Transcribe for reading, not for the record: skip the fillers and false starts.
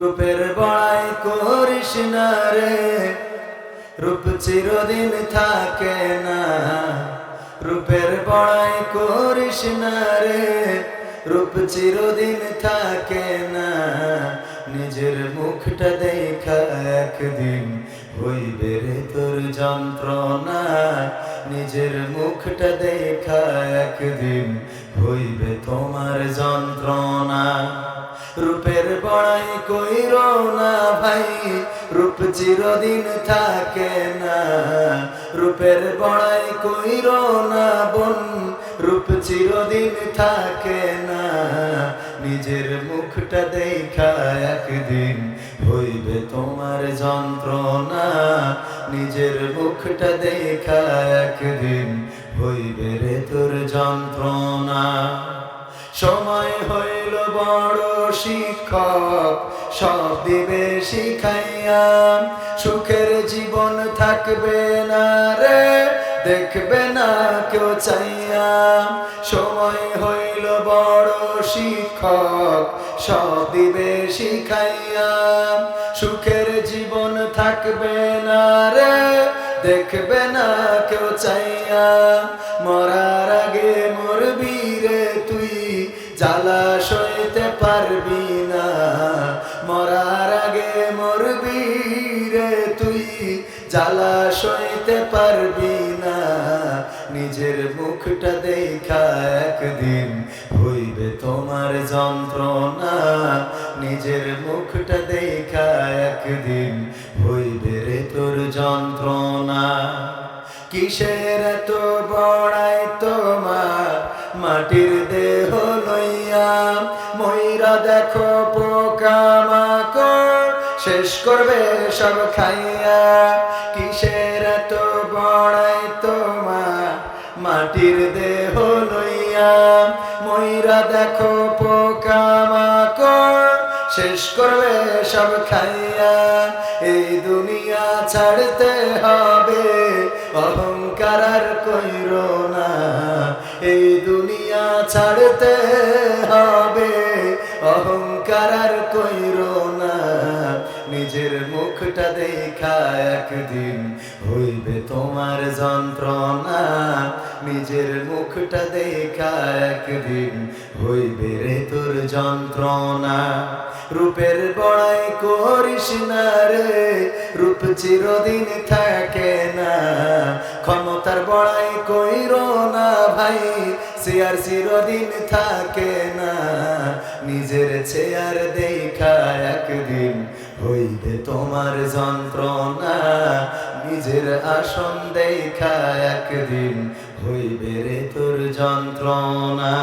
রূপের বড়াই করিস না রে, রূপ চিরদিন থাকে না। রূপের বড়াই করিস না রে, রূপ চিরদিন থাকে না। নিজের মুখটা দেখা একদিন হইবে রে তোর যন্ত্রণা। নিজের মুখটা দেখা একদিন হইবে তোমার যন্ত্রণা। রূপের বড়াই কইরো না ভাই, রূপ চিরদিন থাকে না। রূপের বড়াই কইরো না বোন, রূপ চিরদিন থাকে না। নিজের মুখটা দেখা একদিন হইবে তোমার যন্ত্রণা। নিজের মুখটা দেখা একদিন হইবে রে তোর যন্ত্রণা। সময় হইল বড় শিক্ষক, সব দিবে শিখাইয়া। সুখের জীবন থাকবে না রে, দেখবে না কেউ চাইয়া। সময় হইল বড় শিক্ষক, সব দিবে শিখাইয়া। সুখের জীবন থাকবে না রে, দেখবে না কেউ চাইয়া। মরার আগে মরবি রে তুই, জ্বালা সইতে পারবি না। মরার আগে মরবি রে তুই, জ্বালা সইতে পারবি না। নিজের মুখটা দেখা একদিন হইবে তোমার যন্ত্রণা। নিজের মুখটা দেখা একদিন হইবে রে তোর যন্ত্রণা। কিসের এত বড়াই তোমার, মাটির দেহ লইয়া। ময়রা দেখো পোকামাকড়, শেষ করবে সব খাইয়া। কিসের এত বড়াই তোমার, মাটির দেহ লইয়া। ময়রা দেখো পোকামাকড়, শেষ করবে সব খাইয়া। এই দুনিয়া ছাড়তে হবে, অহংকার আর কইরো না। এই দুনিয়া ছাড়তে হবে, অহংকার আর কইরো না। নিজের মুখটা দেখা একদিন হইবে তোমার যন্ত্রণা। নিজের মুখটা দেখা একদিন হইবে রে তোর যন্ত্রণা। রূপের বড়াই করিস না রে, রূপ চিরদিন থাকে না। ক্ষমতার বড়াই কইরো না ভাই, চেয়ার চিরদিন থাকে না। নিজের চেয়ার দেখা একদিন হইবে তোমার যন্ত্রণা। নিজের আসন দেখা একদিন হইবে রে তোর যন্ত্রণা।